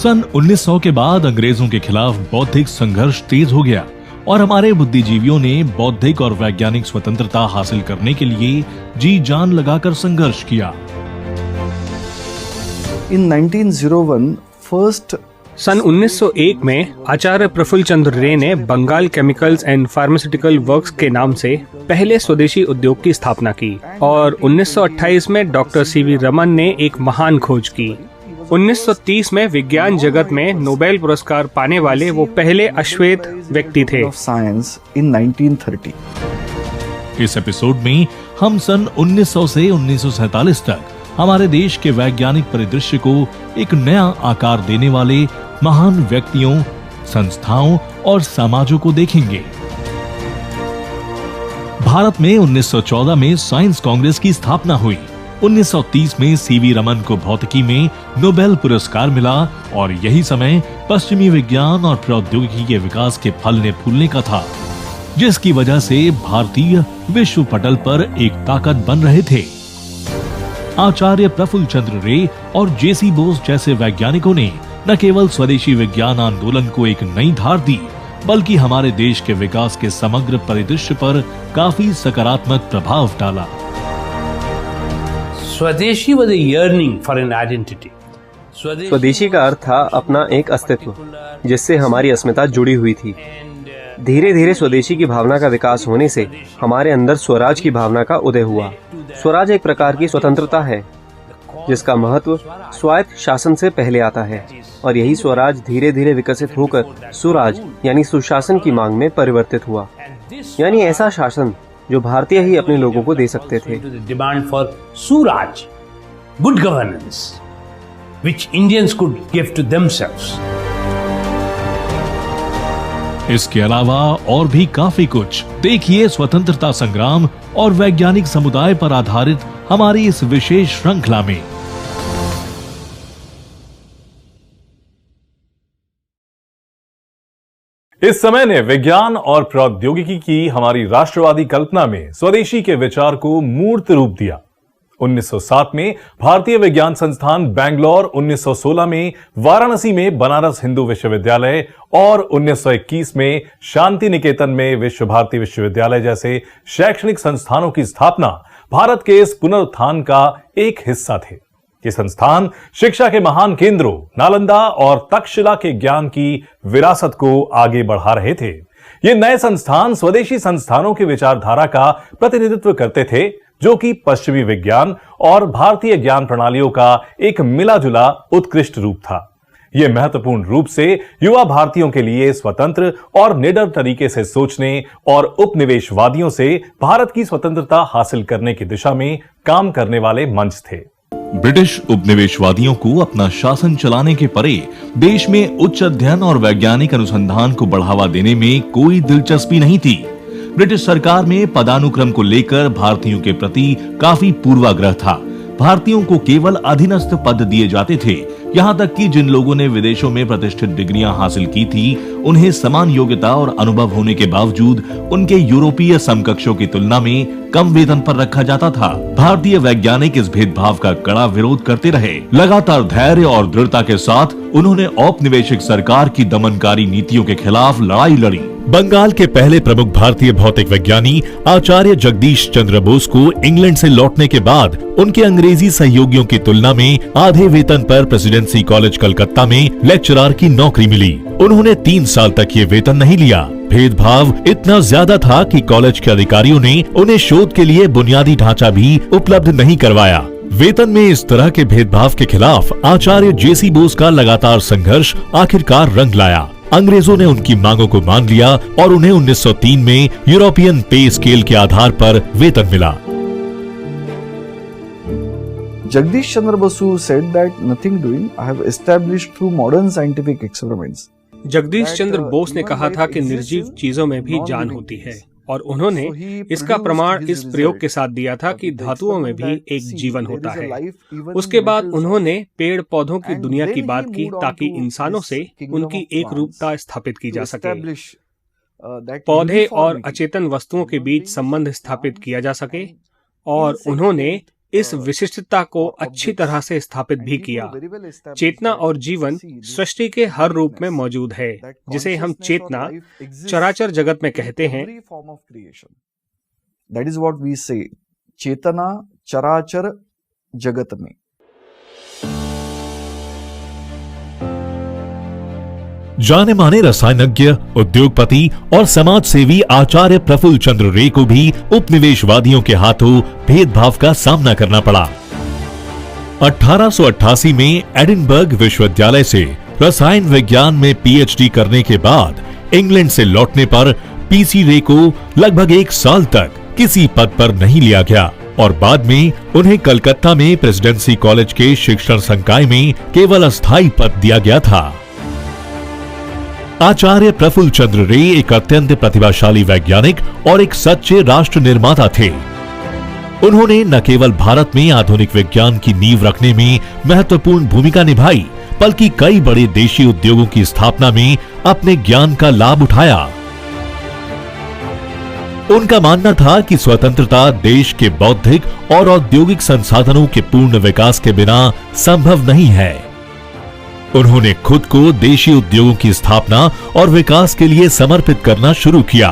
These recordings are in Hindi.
सन 1900 के बाद अंग्रेजों के खिलाफ बौद्धिक संघर्ष तेज हो गया और हमारे बुद्धिजीवियों ने बौद्धिक और वैज्ञानिक स्वतंत्रता हासिल करने के लिए जी जान लगाकर संघर्ष किया। In 1901, first सन 1901 में आचार्य प्रफुल्ल चंद्र रे ने Bengal Chemicals and Pharmaceutical Works के नाम से पहले स्वदेशी उद्योग की स्थापना की और 1928 में डॉक्टर सीवी रमन ने एक महान खोज की। 1930 में विज्ञान जगत में नोबेल पुरस्कार पाने वाले वो पहले अश्वेत व्यक्ति थे। साइंस इन 1930। इस एपिसोड में हम सन 1900 से 1947 तक हमारे देश के वैज्ञानिक परिदृश्य को एक नया आकार देने वाले महान व्यक्तियों, संस्थाओं और समाजों को देखेंगे। भारत में 1914 में साइंस कांग्रेस की स्थापना हुई। 1930 में सीवी रमन को भौतिकी में नोबेल पुरस्कार मिला और यही समय पश्चिमी विज्ञान और प्रौद्योगिकी के विकास के फलने फूलने का था, जिसकी वजह से भारतीय विश्व पटल पर एक ताकत बन रहे थे। आचार्य प्रफुल्ल चंद्र रे और जेसी बोस जैसे वैज्ञानिकों ने न केवल स्वदेशी विज्ञान आंदोलन को एक नई धार दी, बल्कि हमारे देश के विकास के समग्र परिदृश्य पर काफी सकारात्मक प्रभाव डाला। स्वदेशी was a yearning for an identity. स्वदेशी का अर्थ था अपना एक अस्तित्व, जिससे हमारी अस्मिता जुड़ी हुई थी। धीरे धीरे स्वदेशी की भावना का विकास होने से हमारे अंदर स्वराज की भावना का उदय हुआ। स्वराज एक प्रकार की स्वतंत्रता है, जिसका महत्व स्वायत्त शासन से पहले आता है, और यही स्वराज धीरे धीरे विकसित होकर सुराज यानी सुशासन की मांग में परिवर्तित हुआ, यानी ऐसा शासन जो भारतीय ही अपने लोगों को दे सकते थे। Demand for suraj, good governance, which Indians could give to themselves. इसके अलावा और भी काफी कुछ देखिए स्वतंत्रता संग्राम और वैज्ञानिक समुदाय पर आधारित हमारी इस विशेष श्रृंखला में। इस समय ने विज्ञान और प्रौद्योगिकी की हमारी राष्ट्रवादी कल्पना में स्वदेशी के विचार को मूर्त रूप दिया। 1907 में भारतीय विज्ञान संस्थान बेंगलोर, 1916 में वाराणसी में बनारस हिंदू विश्वविद्यालय और 1921 में शांति निकेतन में विश्व भारती विश्वविद्यालय जैसे शैक्षणिक संस्थानों की स्थापना भारत के इस पुनरुत्थान का एक हिस्सा थे। ये संस्थान शिक्षा के महान केंद्रों नालंदा और तक्षशिला के ज्ञान की विरासत को आगे बढ़ा रहे थे। ये नए संस्थान स्वदेशी संस्थानों की विचारधारा का प्रतिनिधित्व करते थे, जो कि पश्चिमी विज्ञान और भारतीय ज्ञान प्रणालियों का एक मिला जुला उत्कृष्ट रूप था। यह महत्वपूर्ण रूप से युवा भारतीयों के लिए स्वतंत्र और निडर तरीके से सोचने और उपनिवेशवादियों से भारत की स्वतंत्रता हासिल करने की दिशा में काम करने वाले मंच थे। ब्रिटिश उपनिवेशवादियों को अपना शासन चलाने के परे देश में उच्च अध्ययन और वैज्ञानिक अनुसंधान को बढ़ावा देने में कोई दिलचस्पी नहीं थी। ब्रिटिश सरकार में पदानुक्रम को लेकर भारतीयों के प्रति काफी पूर्वाग्रह था। भारतीयों को केवल अधीनस्थ पद दिए जाते थे, यहाँ तक कि जिन लोगों ने विदेशों में प्रतिष्ठित डिग्रियां हासिल की थी, उन्हें समान योग्यता और अनुभव होने के बावजूद उनके यूरोपीय समकक्षों की तुलना में कम वेतन पर रखा जाता था। भारतीय वैज्ञानिक इस भेदभाव का कड़ा विरोध करते रहे। लगातार धैर्य और दृढ़ता के साथ उन्होंने औपनिवेशिक सरकार की दमनकारी नीतियों के खिलाफ लड़ाई लड़ी। बंगाल के पहले प्रमुख भारतीय भौतिक विज्ञानी आचार्य जगदीश चंद्र बोस को इंग्लैंड से लौटने के बाद उनके अंग्रेजी सहयोगियों की तुलना में आधे वेतन पर प्रेसिडेंसी कॉलेज कलकत्ता में लेक्चरर की नौकरी मिली। उन्होंने 3 साल तक ये वेतन नहीं लिया। भेदभाव इतना ज्यादा था कि कॉलेज के अधिकारियों ने उन्हें शोध के लिए बुनियादी ढांचा भी उपलब्ध नहीं करवाया। वेतन में इस तरह के भेदभाव के खिलाफ आचार्य जेसी बोस का लगातार संघर्ष आखिरकार रंग लाया। अंग्रेजों ने उनकी मांगों को मान लिया और उन्हें 1903 में यूरोपियन पे स्केल के आधार पर वेतन मिला। Jagdish Chandra Basu said that nothing doing, I have established through modern scientific experiments. Jagdish Chandra Bose ने कहा था कि निर्जीव चीजों में भी जान होती है, और उन्होंने इसका प्रमाण इस प्रयोग के साथ दिया था कि धातुओं में भी एक जीवन होता है। उसके बाद उन्होंने पेड़ पौधों की दुनिया की बात की ताकि इंसानों से उनकी एक रूपता स्थापित की जा सके, पौधे और अचेतन वस्तुओं के बीच संबंध स्थापित किया जा सके, और उन्होंने इस विशिष्टता को अच्छी तरह से स्थापित भी किया। चेतना और जीवन सृष्टि के हर रूप में मौजूद है, जिसे हम चेतना चराचर जगत में कहते हैं। दैट इज व्हाट वी से, चेतना चराचर जगत में। जाने माने रसायनज्ञ, उद्योगपति और समाज सेवी आचार्य प्रफुल्ल चंद्र रे को भी उपनिवेशवादियों के हाथों भेदभाव का सामना करना पड़ा। 1888 में एडिनबर्ग विश्वविद्यालय से रसायन विज्ञान में पीएचडी करने के बाद इंग्लैंड से लौटने पर पीसी रे को लगभग 1 साल तक किसी पद पर नहीं लिया गया और बाद में उन्हें कलकत्ता में प्रेसिडेंसी कॉलेज के शिक्षण संकाय में केवल अस्थायी पद दिया गया था। आचार्य प्रफुल्ल चंद्र रे एक अत्यंत प्रतिभाशाली वैज्ञानिक और एक सच्चे राष्ट्र निर्माता थे। उन्होंने न केवल भारत में आधुनिक विज्ञान की नींव रखने में महत्वपूर्ण भूमिका निभाई, बल्कि कई बड़े देशी उद्योगों की स्थापना में अपने ज्ञान का लाभ उठाया। उनका मानना था कि स्वतंत्रता देश के बौद्धिक और औद्योगिक संसाधनों के पूर्ण विकास के बिना संभव नहीं है। उन्होंने खुद को देशी उद्योगों की स्थापना और विकास के लिए समर्पित करना शुरू किया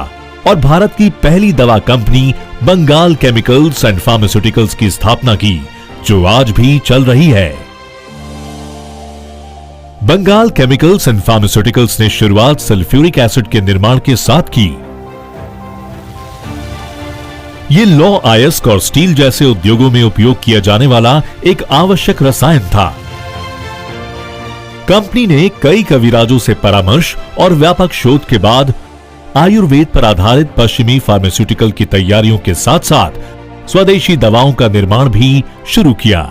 और भारत की पहली दवा company Bengal Chemicals and Pharmaceuticals की स्थापना की, जो आज भी चल रही है। बंगाल केमिकल्स एंड फार्मास्यूटिकल्स ने शुरुआत सल्फ्यूरिक एसिड के निर्माण के साथ की। ये लौह अयस्क और स्टील जैसे उद्योगों में उपयोग किया जाने वाला एक आवश्यक रसायन था। कंपनी ने कई कविराजों से परामर्श और व्यापक शोध के बाद आयुर्वेद पर आधारित पश्चिमी फार्मास्यूटिकल की तैयारियों के साथ साथ स्वदेशी दवाओं का निर्माण भी शुरू किया।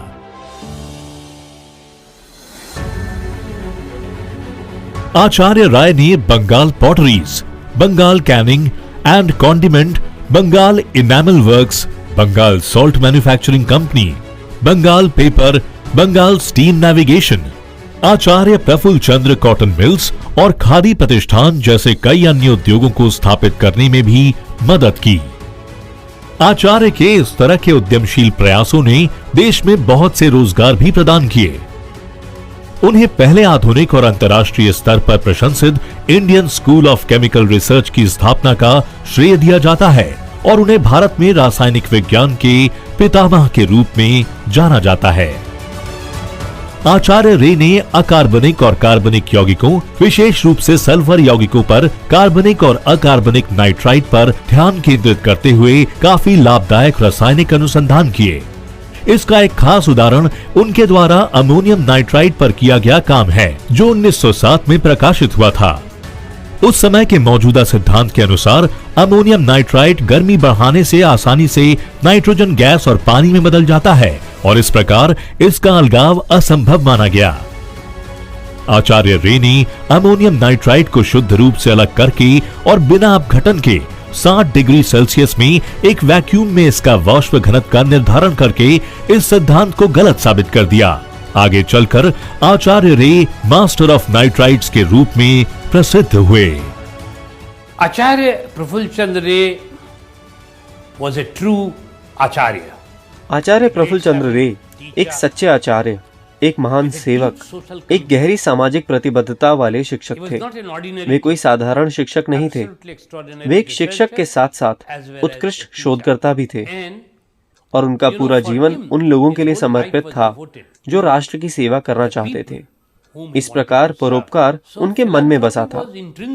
आचार्य राय ने Bengal potteries, Bengal canning and condiment, Bengal enamel works, Bengal salt manufacturing company, Bengal paper, Bengal steam navigation, Acharya Prafulla Chandra cotton mills और खादी प्रतिष्ठान जैसे कई अन्य उद्योगों को स्थापित करने में भी मदद की। आचार्य के इस तरह के उद्यमशील प्रयासों ने देश में बहुत से रोजगार भी प्रदान किए। उन्हें पहले आधुनिक और अंतर्राष्ट्रीय स्तर पर प्रशंसित Indian School of chemical research की स्थापना का श्रेय दिया जाता है और उन्हें भारत में रासायनिक विज्ञान के पितामह के रूप में जाना जाता है। आचार्य रे ने अकार्बनिक और कार्बनिक यौगिकों, विशेष रूप से सल्फर यौगिकों पर कार्बनिक और अकार्बनिक नाइट्राइट पर ध्यान केंद्रित करते हुए काफी लाभदायक रासायनिक अनुसंधान किए। इसका एक खास उदाहरण उनके द्वारा अमोनियम नाइट्राइट पर किया गया काम है, जो 1907 में प्रकाशित हुआ था। उस समय के मौजूदा सिद्धांत के अनुसार अमोनियम नाइट्राइट गर्मी बढ़ाने से आसानी से नाइट्रोजन गैस और पानी में बदल जाता है और इस प्रकार इसका अलगाव असंभव माना गया। आचार्य रे ने अमोनियम नाइट्राइट को शुद्ध रूप से अलग करके और बिना अपघटन के 60 डिग्री सेल्सियस में एक वैक्यूम में इसका वाष्प घनत्व का निर्धारण करके इस सिद्धांत को गलत साबित कर दिया। आगे चलकर आचार्य रे मास्टर ऑफ नाइट्राइट्स के रूप में प्रसिद्ध हुए। आचार्य प्रफुल्ल चंद्र रे was a true आचार्य। आचार्य प्रफुल्ल चंद्र रे एक सच्चे आचार्य, एक महान सेवक, एक गहरी सामाजिक प्रतिबद्धता वाले शिक्षक थे। वे कोई साधारण शिक्षक नहीं थे। वे एक शिक्षक के साथ साथ उत्कृष्ट शोधकर्ता भी थे और उनका पूरा जीवन उन लोगों के लिए समर्पित था जो राष्ट्र की सेवा करना चाहते थे। इस प्रकार परोपकार उनके मन में बसा था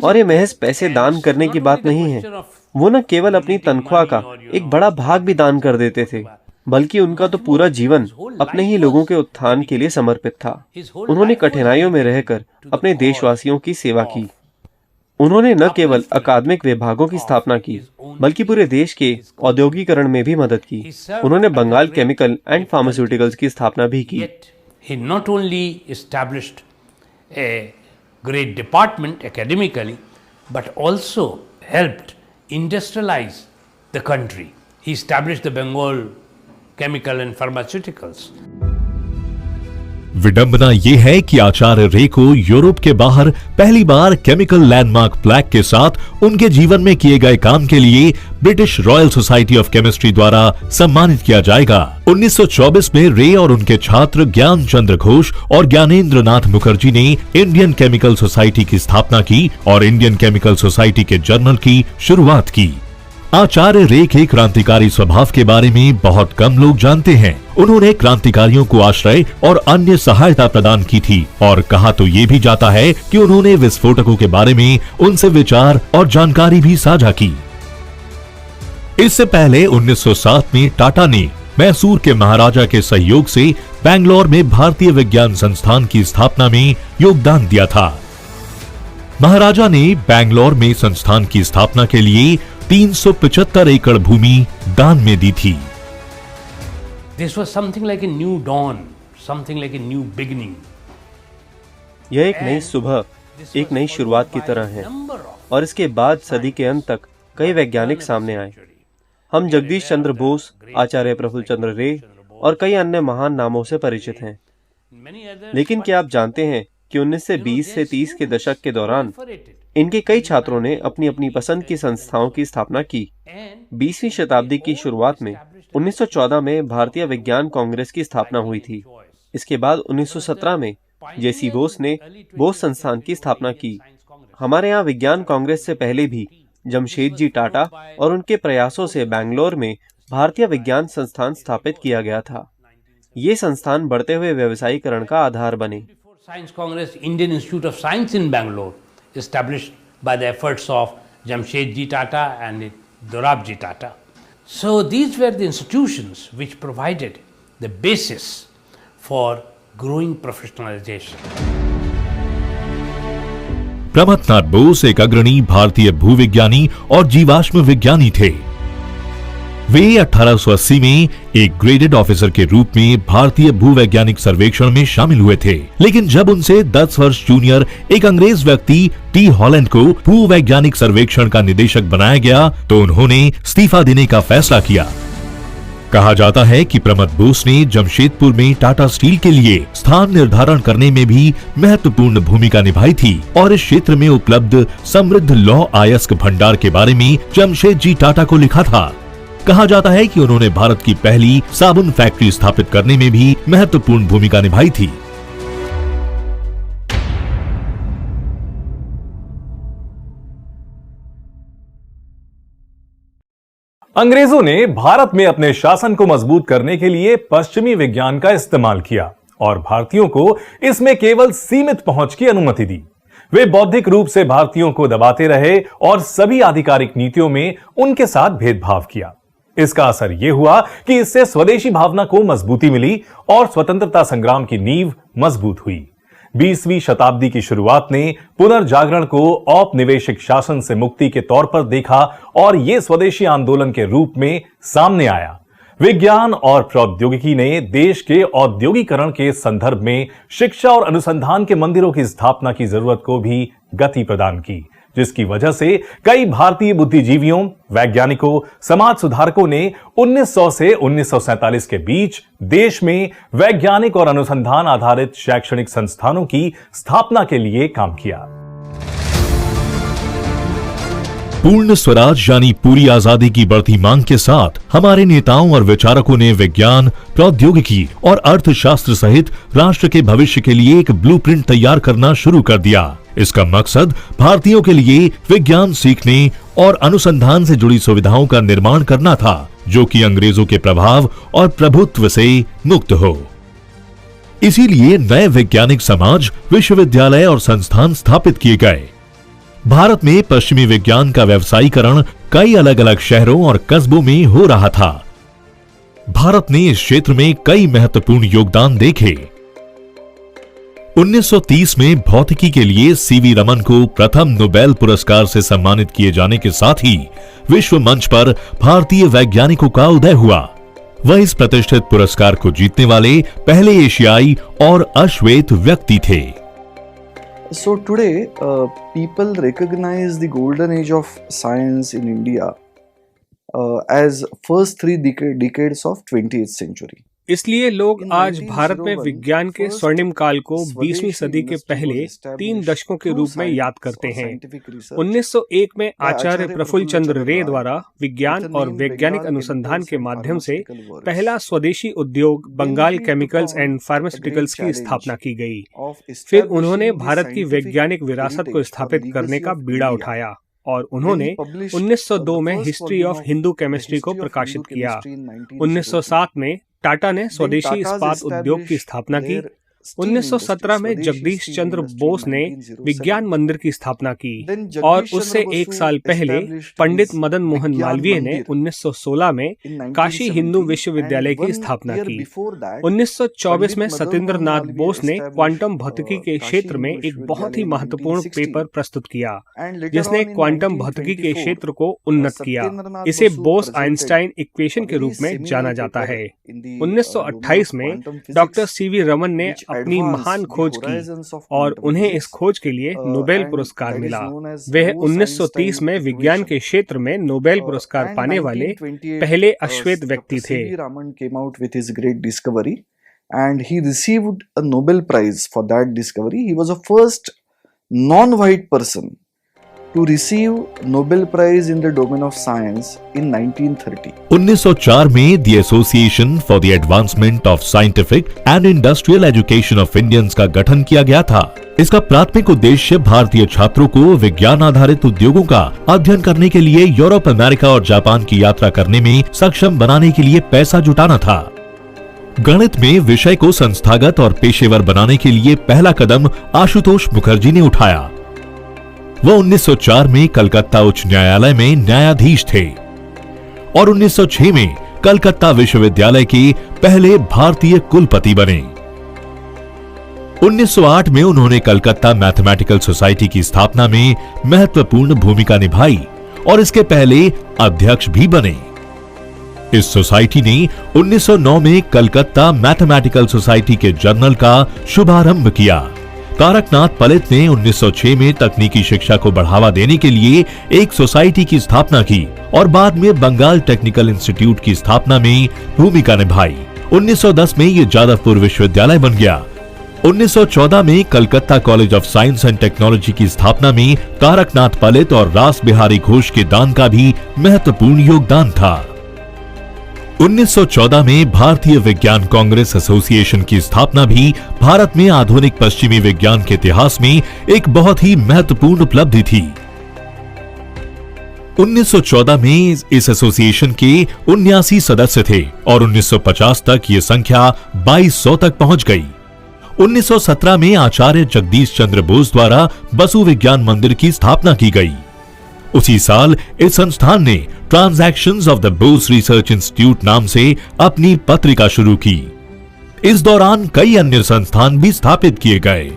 और ये महज पैसे दान करने की बात नहीं है। वो न केवल अपनी तनख्वाह का एक बड़ा भाग भी दान कर देते थे, बल्कि उनका तो पूरा जीवन अपने ही लोगों के उत्थान के लिए समर्पित था। उन्होंने कठिनाइयों में रहकर अपने देशवासियों की सेवा की। उन्होंने न केवल अकादमिक विभागों की स्थापना की, बल्कि पूरे देश के औद्योगिकरण में भी मदद की। उन्होंने बंगाल केमिकल एंड फार्मास्यूटिकल्स की स्थापना भी की। He not only established a great department academically, but also helped industrialize the country. He established the Bengal Chemical and Pharmaceuticals. विडंबना ये है कि आचार्य रे को यूरोप के बाहर पहली बार केमिकल लैंडमार्क प्लैक के साथ उनके जीवन में किए गए काम के लिए British royal society of chemistry द्वारा सम्मानित किया जाएगा। 1924 में रे और उनके छात्र ज्ञान चंद्र घोष और ज्ञानेंद्र नाथ मुखर्जी ने इंडियन केमिकल सोसाइटी की स्थापना की और इंडियन केमिकल सोसाइटी के जर्नल की शुरुआत की। आचार्य रे के क्रांतिकारी स्वभाव के बारे में बहुत कम लोग जानते हैं। उन्होंने क्रांतिकारियों को आश्रय और अन्य सहायता प्रदान की थी और कहा तो ये भी जाता है कि उन्होंने विस्फोटकों के बारे में उनसे विचार और जानकारी भी साझा की। इससे पहले 1907 में टाटा ने मैसूर के महाराजा के सहयोग से बैंगलोर में भारतीय विज्ञान संस्थान की स्थापना में योगदान दिया था। महाराजा ने बैंगलोर में संस्थान की स्थापना के लिए 375 एकड़ भूमि दान में दी थी। This was something like a new dawn, something like a new beginning. यह एक नई सुबह, एक नई शुरुआत की तरह है और इसके बाद सदी के अंत तक कई वैज्ञानिक सामने आए। हम जगदीश चंद्र बोस, आचार्य प्रफुल्ल चंद्र रे और कई अन्य महान नामों से परिचित हैं। लेकिन क्या आप जानते हैं कि 1920 से 30 के दशक के दौरान इनके कई छात्रों ने अपनी अपनी पसंद की संस्थाओं की स्थापना की। 20वीं शताब्दी की शुरुआत में 1914 में भारतीय विज्ञान कांग्रेस की स्थापना हुई थी। इसके बाद 1917 में जेसी बोस ने बोस संस्थान की स्थापना की। हमारे यहाँ विज्ञान कांग्रेस से पहले भी जमशेदजी टाटा और उनके प्रयासों से बैंगलोर में भारतीय विज्ञान संस्थान स्थापित किया गया था। ये संस्थान बढ़ते हुए व्यवसायीकरण का आधार बने। Science Congress, Indian Institute of Science in Bangalore, established by the efforts of Jamshedji Tata and Dorabji Tata. So these were the institutions which provided the basis for growing professionalization. प्रमथनाथ Bose एक अग्रणी भारतीय भूविज्ञानी और जीवाश्म विज्ञानी थे। वे 1880 में एक ग्रेडेड ऑफिसर के रूप में भारतीय भूवैज्ञानिक सर्वेक्षण में शामिल हुए थे। लेकिन जब उनसे 10 वर्ष जूनियर एक अंग्रेज व्यक्ति टी हॉलैंड को भूवैज्ञानिक सर्वेक्षण का निदेशक बनाया गया तो उन्होंने इस्तीफा देने का फैसला किया। कहा जाता है कि प्रमथ बोस ने जमशेदपुर में टाटा स्टील के लिए स्थान निर्धारण करने में भी महत्वपूर्ण भूमिका निभाई थी और इस क्षेत्र में उपलब्ध समृद्ध लौह अयस्क भंडार के बारे में जमशेदजी टाटा को लिखा था। कहा जाता है कि उन्होंने भारत की पहली साबुन फैक्ट्री स्थापित करने में भी महत्वपूर्ण भूमिका निभाई थी। अंग्रेजों ने भारत में अपने शासन को मजबूत करने के लिए पश्चिमी विज्ञान का इस्तेमाल किया और भारतीयों को इसमें केवल सीमित पहुंच की अनुमति दी। वे बौद्धिक रूप से भारतीयों को दबाते रहे और सभी आधिकारिक नीतियों में उनके साथ भेदभाव किया। इसका असर यह हुआ कि इससे स्वदेशी भावना को मजबूती मिली और स्वतंत्रता संग्राम की नींव मजबूत हुई। 20वीं शताब्दी की शुरुआत ने पुनर्जागरण को औपनिवेशिक शासन से मुक्ति के तौर पर देखा और यह स्वदेशी आंदोलन के रूप में सामने आया। विज्ञान और प्रौद्योगिकी ने देश के औद्योगिकरण के संदर्भ में शिक्षा और अनुसंधान के मंदिरों की स्थापना की जरूरत को भी गति प्रदान की, जिसकी वजह से कई भारतीय बुद्धिजीवियों, वैज्ञानिकों, समाज सुधारकों ने 1900 से 1947 के बीच देश में वैज्ञानिक और अनुसंधान आधारित शैक्षणिक संस्थानों की स्थापना के लिए काम किया। पूर्ण स्वराज यानी पूरी आजादी की बढ़ती मांग के साथ हमारे नेताओं और विचारकों ने विज्ञान, प्रौद्योगिकी और अर्थशास्त्र सहित राष्ट्र के भविष्य के लिए एक ब्लूप्रिंट तैयार करना शुरू कर दिया। इसका मकसद भारतीयों के लिए विज्ञान सीखने और अनुसंधान से जुड़ी सुविधाओं का निर्माण करना था, जो कि अंग्रेजों के प्रभाव और प्रभुत्व से मुक्त हो। इसीलिए नए वैज्ञानिक समाज, विश्वविद्यालय और संस्थान स्थापित किए गए। भारत में पश्चिमी विज्ञान का व्यवसायीकरण कई अलग अलग शहरों और कस्बों में हो रहा था। भारत ने इस क्षेत्र में कई महत्वपूर्ण योगदान देखे। 1930 में भौतिकी के लिए सीवी रमन को प्रथम नोबेल पुरस्कार से सम्मानित किए जाने के साथ ही विश्व मंच पर भारतीय वैज्ञानिकों का उदय हुआ। वह इस प्रतिष्ठित पुरस्कार को जीतने वाले पहले एशियाई और अश्वेत व्यक्ति थे। So today, people recognize the golden age of science in India as first three decades of 20th century. इसलिए लोग आज भारत में विज्ञान के स्वर्णिम काल को 20वीं सदी के पहले 3 दशकों के रूप में याद करते हैं। 1901 में आचार्य प्रफुल्ल चंद्र रे द्वारा विज्ञान और वैज्ञानिक अनुसंधान के माध्यम से पहला स्वदेशी उद्योग बंगाल केमिकल्स एंड फार्मास्यूटिकल्स की स्थापना की गई। फिर उन्होंने भारत की वैज्ञानिक विरासत को स्थापित करने का बीड़ा उठाया और उन्होंने 1902 में हिस्ट्री ऑफ हिंदू केमिस्ट्री को प्रकाशित किया। 1907 में टाटा ने स्वदेशी इस्पात उद्योग की स्थापना की। 1917 में जगदीश चंद्र बोस ने विज्ञान मंदिर की स्थापना की और उससे एक साल पहले पंडित मदन मोहन मालवीय ने 1916 में काशी हिंदू विश्वविद्यालय की स्थापना की। 1924 में सत्येंद्र नाथ बोस ने क्वांटम भौतिकी के क्षेत्र में एक बहुत ही महत्वपूर्ण पेपर प्रस्तुत किया जिसने क्वांटम भौतिकी के क्षेत्र को उन्नत किया। इसे बोस आइंस्टाइन इक्वेशन के रूप में जाना जाता है। 1928 में डॉक्टर सीवी रमन ने अपनी महान खोज की और उन्हें इस खोज के लिए नोबेल पुरस्कार मिला। वह 1930 में विज्ञान के क्षेत्र में नोबेल पुरस्कार पाने वाले पहले अश्वेत व्यक्ति थे। And he received a Nobel Prize for that discovery. He was the first non-white person to receive Nobel Prize in the domain of science in 1930. 1904 में The Association for the Advancement of Scientific and Industrial Education of Indians का गठन किया गया था। इसका प्राथमिक उद्देश्य भारतीय छात्रों को विज्ञान आधारित उद्योगों का अध्ययन करने के लिए यूरोप, अमेरिका और जापान की यात्रा करने में सक्षम बनाने के लिए पैसा जुटाना था। गणित में विषय को संस्थागत और पेशेवर बनाने के लिए पहला कदम आशुतोष मुखर्जी ने उठाया। वह 1904 में कलकत्ता उच्च न्यायालय में न्यायाधीश थे और 1906 में कलकत्ता विश्वविद्यालय के पहले भारतीय कुलपति बने। 1908 में उन्होंने कलकत्ता मैथमेटिकल सोसाइटी की स्थापना में महत्वपूर्ण भूमिका निभाई और इसके पहले अध्यक्ष भी बने। इस सोसाइटी ने 1909 में कलकत्ता मैथमेटिकल सोसाइटी के जर्नल का शुभारंभ किया। तारकनाथ पलित ने 1906 में तकनीकी शिक्षा को बढ़ावा देने के लिए एक सोसाइटी की स्थापना की और बाद में बंगाल टेक्निकल इंस्टीट्यूट की स्थापना में भूमिका निभाई। 1910 में यह जादवपुर विश्वविद्यालय बन गया। 1914 में Calcutta college of science and technology की स्थापना में तारकनाथ पलित और रास बिहारी घोष के दान का भी महत्वपूर्ण योगदान था। 1914 में भारतीय विज्ञान कांग्रेस एसोसिएशन की स्थापना भी भारत में आधुनिक पश्चिमी विज्ञान के इतिहास में एक बहुत ही महत्वपूर्ण उपलब्धि थी। 1914 में इस एसोसिएशन के 79 सदस्य थे और 1950 तक ये संख्या 2200 तक पहुंच गई। 1917 में आचार्य जगदीश चंद्र बोस द्वारा बसु विज्ञान मंदिर की स्थापना की गई। उसी साल इस संस्थान ने transactions of the Bose research institute नाम से अपनी पत्रिका शुरू की। इस दौरान कई अन्य संस्थान भी स्थापित किए गए।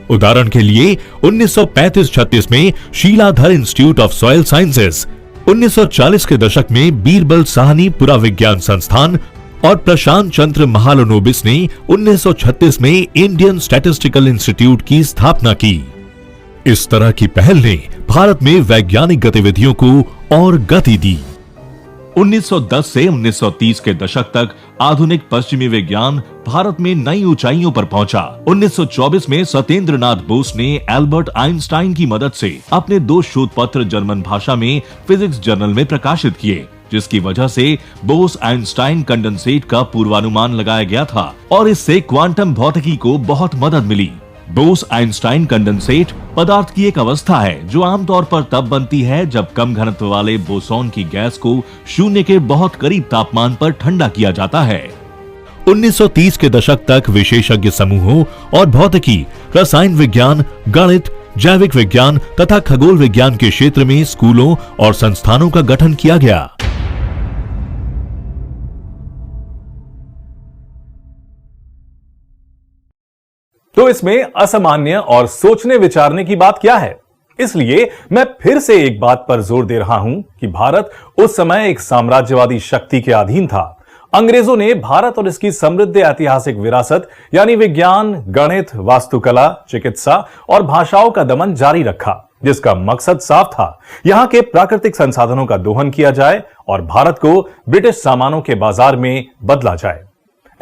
उदाहरण के लिए 1935-36 में शीलाधर इंस्टीट्यूट ऑफ सॉइल साइंसेस, 1940 के दशक में बीरबल साहनी पुरा विज्ञान संस्थान और प्रशांत चंद्र महालनोबिस ने 1936 में इंडियन स्टैटिस्टिकल इंस्टीट्यूट की स्थापना की। इस तरह की पहल ने भारत में वैज्ञानिक गतिविधियों को और गति दी। 1910 से 1930 के दशक तक आधुनिक पश्चिमी विज्ञान भारत में नई ऊंचाइयों पर पहुंचा। 1924 में सत्येंद्र नाथ बोस ने एल्बर्ट आइंस्टाइन की मदद से अपने 2 शोध पत्र जर्मन भाषा में फिजिक्स जर्नल में प्रकाशित किए, जिसकी वजह से बोस आइंस्टाइन कंडेंसेट का पूर्वानुमान लगाया गया था और इससे क्वांटम भौतिकी को बहुत मदद मिली। बोस आइंस्टाइन कंडेंसेट पदार्थ की एक अवस्था है जो आमतौर पर तब बनती है जब कम घनत्व वाले बोसॉन की गैस को शून्य के बहुत करीब तापमान पर ठंडा किया जाता है। 1930 के दशक तक विशेषज्ञ समूहों और भौतिकी, रसायन विज्ञान, गणित, जैविक विज्ञान तथा खगोल विज्ञान के क्षेत्र में स्कूलों और संस्थानों का गठन किया गया। तो इसमें असामान्य और सोचने विचारने की बात क्या है? इसलिए मैं फिर से एक बात पर जोर दे रहा हूं कि भारत उस समय एक साम्राज्यवादी शक्ति के अधीन था। अंग्रेजों ने भारत और इसकी समृद्ध ऐतिहासिक विरासत यानी विज्ञान, गणित, वास्तुकला, चिकित्सा और भाषाओं का दमन जारी रखा, जिसका मकसद साफ था, यहां के प्राकृतिक संसाधनों का दोहन किया जाए और भारत को ब्रिटिश सामानों के बाजार में बदला जाए।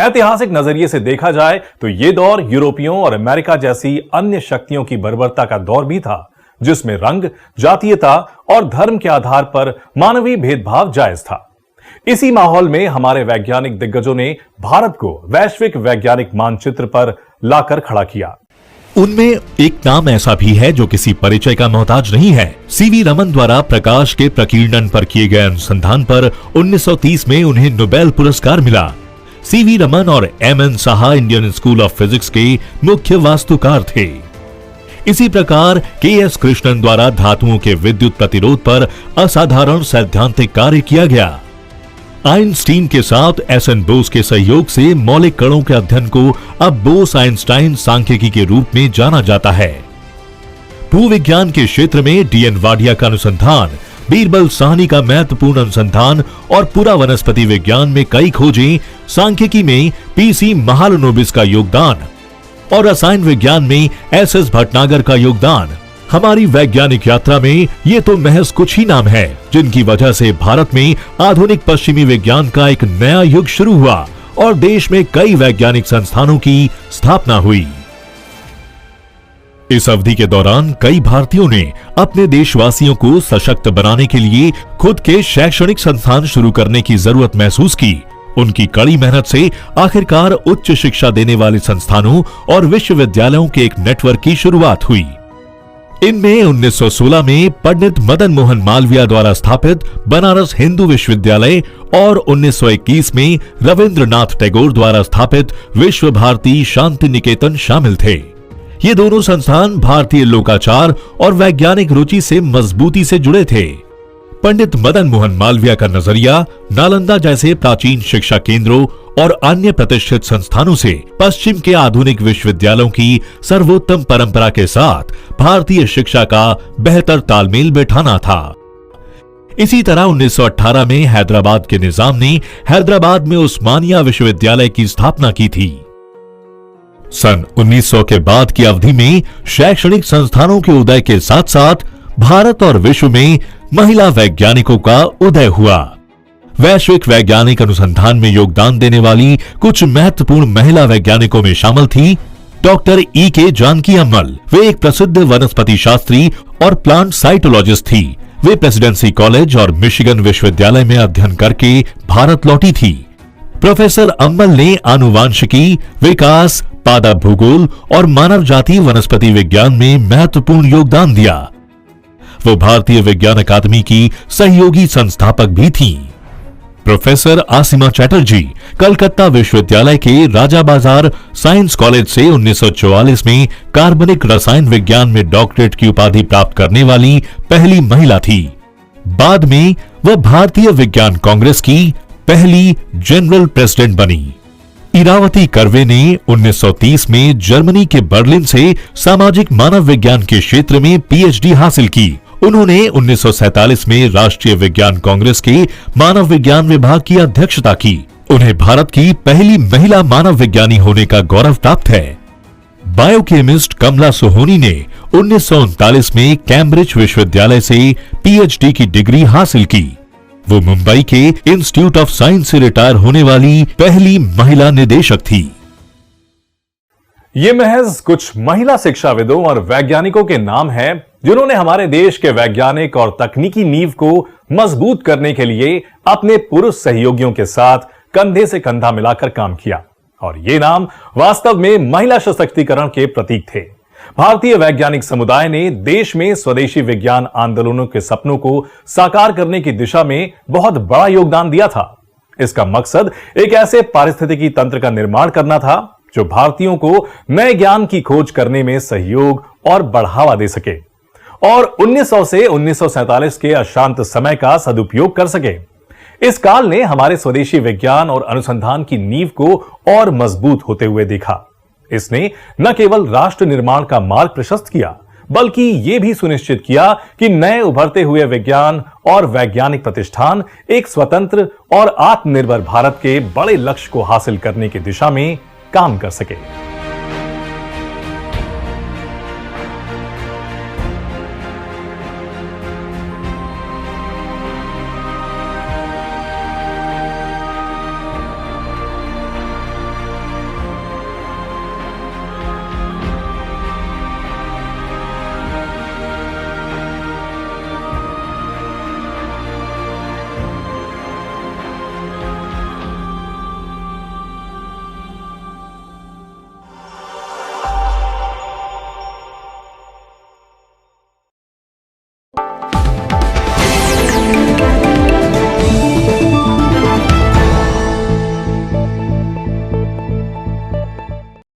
ऐतिहासिक नजरिए से देखा जाए तो यह दौर यूरोपियों और अमेरिका जैसी अन्य शक्तियों की बर्बरता का दौर भी था, जिसमें रंग, जातीयता और धर्म के आधार पर मानवीय भेदभाव जायज था। इसी माहौल में हमारे वैज्ञानिक दिग्गजों ने भारत को वैश्विक वैज्ञानिक मानचित्र पर लाकर खड़ा किया। उनमें एक नाम ऐसा भी है जो किसी परिचय का मोहताज नहीं है। सीवी रमन द्वारा प्रकाश के प्रकीर्णन पर किए गए अनुसंधान पर 1930 में उन्हें नोबेल पुरस्कार मिला। सीवी रमन और M N Saha Indian School of Physics के मुख्य वास्तुकार थे। इसी प्रकार के.एस. कृष्णन द्वारा धातुओं के विद्युत प्रतिरोध पर असाधारण सैद्धांतिक कार्य किया गया। आइंस्टीन के साथ एस.एन. बोस के सहयोग से मौलिक कणों के अध्ययन को अब बोस आइंस्टाइन सांख्यिकी के रूप में जाना जाता है। भूविज्ञान के क्षेत्र में डी.एन. वाडिया का अनुसंधान, बीरबल साहनी का महत्वपूर्ण अनुसंधान और पूरा वनस्पति विज्ञान में कई खोजें, सांख्यिकी में पी.सी. महालनोबिस का योगदान और रसायन विज्ञान में एस.एस. भटनागर का योगदान। हमारी वैज्ञानिक यात्रा में ये तो महज कुछ ही नाम है जिनकी वजह से भारत में आधुनिक पश्चिमी विज्ञान का एक नया युग शुरू हुआ और देश में कई वैज्ञानिक संस्थानों की स्थापना हुई। इस अवधि के दौरान कई भारतीयों ने अपने देशवासियों को सशक्त बनाने के लिए खुद के शैक्षणिक संस्थान शुरू करने की जरूरत महसूस की। उनकी कड़ी मेहनत से आखिरकार उच्च शिक्षा देने वाले संस्थानों और विश्वविद्यालयों के एक नेटवर्क की शुरुआत हुई। इनमें 1916 में पंडित मदन मोहन मालवीय द्वारा स्थापित बनारस हिंदू विश्वविद्यालय और 1921 में रविंद्रनाथ टैगोर द्वारा स्थापित विश्व भारती शांति निकेतन शामिल थे। ये दोनों संस्थान भारतीय लोकाचार और वैज्ञानिक रुचि से मजबूती से जुड़े थे। पंडित मदन मोहन मालवीय का नजरिया नालंदा जैसे प्राचीन शिक्षा केंद्रों और अन्य प्रतिष्ठित संस्थानों से पश्चिम के आधुनिक विश्वविद्यालयों की सर्वोत्तम परंपरा के साथ भारतीय शिक्षा का बेहतर तालमेल बैठाना था। इसी तरह 1918 में हैदराबाद के निजाम ने हैदराबाद में उस्मानिया विश्वविद्यालय की स्थापना की थी। सन 1900 के बाद की अवधि में शैक्षणिक संस्थानों के उदय के साथ साथ भारत और विश्व में महिला वैज्ञानिकों का उदय हुआ। वैश्विक वैज्ञानिक अनुसंधान में योगदान देने वाली कुछ महत्वपूर्ण महिला वैज्ञानिकों में शामिल थी डॉक्टर E.K. जानकी अम्मल। वे एक प्रसिद्ध वनस्पति शास्त्री और प्लांट साइटोलॉजिस्ट थी। वे प्रेसिडेंसी कॉलेज और मिशिगन विश्वविद्यालय में अध्ययन करके भारत लौटी थी। प्रोफेसर अम्मल ने आनुवांशिकी, विकास, पादप भूगोल और मानव जाति वनस्पति विज्ञान में महत्वपूर्ण योगदान दिया। वो भारतीय विज्ञान अकादमी की सहयोगी संस्थापक भी थीं। प्रोफेसर आसिमा चैटर्जी कलकत्ता विश्वविद्यालय के राजा बाजार साइंस कॉलेज से 1944 में कार्बनिक रसायन विज्ञान में डॉक्टरेट की उपाधि प्राप्त करने वाली पहली महिला थी। बाद में वह भारतीय विज्ञान कांग्रेस की पहली जनरल प्रेसिडेंट बनी। इरावती कर्वे ने 1930 में जर्मनी के बर्लिन से सामाजिक मानव विज्ञान के क्षेत्र में पीएचडी हासिल की। उन्होंने 1947 में राष्ट्रीय विज्ञान कांग्रेस के मानव विज्ञान विभाग की अध्यक्षता की। उन्हें भारत की पहली महिला मानव विज्ञानी होने का गौरव प्राप्त है। बायोकेमिस्ट कमला सोहोनी ने 1939 में कैम्ब्रिज विश्वविद्यालय से पीएचडी की डिग्री हासिल की। वो मुंबई के इंस्टीट्यूट ऑफ साइंस से रिटायर होने वाली पहली महिला निदेशक थी। ये महज कुछ महिला शिक्षाविदों और वैज्ञानिकों के नाम हैं जिन्होंने हमारे देश के वैज्ञानिक और तकनीकी नींव को मजबूत करने के लिए अपने पुरुष सहयोगियों के साथ कंधे से कंधा मिलाकर काम किया। और ये नाम वास्तव में महिला सशक्तिकरण के प्रतीक थे। भारतीय वैज्ञानिक समुदाय ने देश में स्वदेशी विज्ञान आंदोलनों के सपनों को साकार करने की दिशा में बहुत बड़ा योगदान दिया था। इसका मकसद एक ऐसे पारिस्थितिकी तंत्र का निर्माण करना था जो भारतीयों को नए ज्ञान की खोज करने में सहयोग और बढ़ावा दे सके और 1900 से 1947 के अशांत समय का सदुपयोग कर सके। इस काल ने हमारे स्वदेशी विज्ञान और अनुसंधान की नींव को और मजबूत होते हुए देखा। इसने न केवल राष्ट्र निर्माण का मार्ग प्रशस्त किया बल्कि यह भी सुनिश्चित किया कि नए उभरते हुए विज्ञान और वैज्ञानिक प्रतिष्ठान एक स्वतंत्र और आत्मनिर्भर भारत के बड़े लक्ष्य को हासिल करने की दिशा में काम कर सके।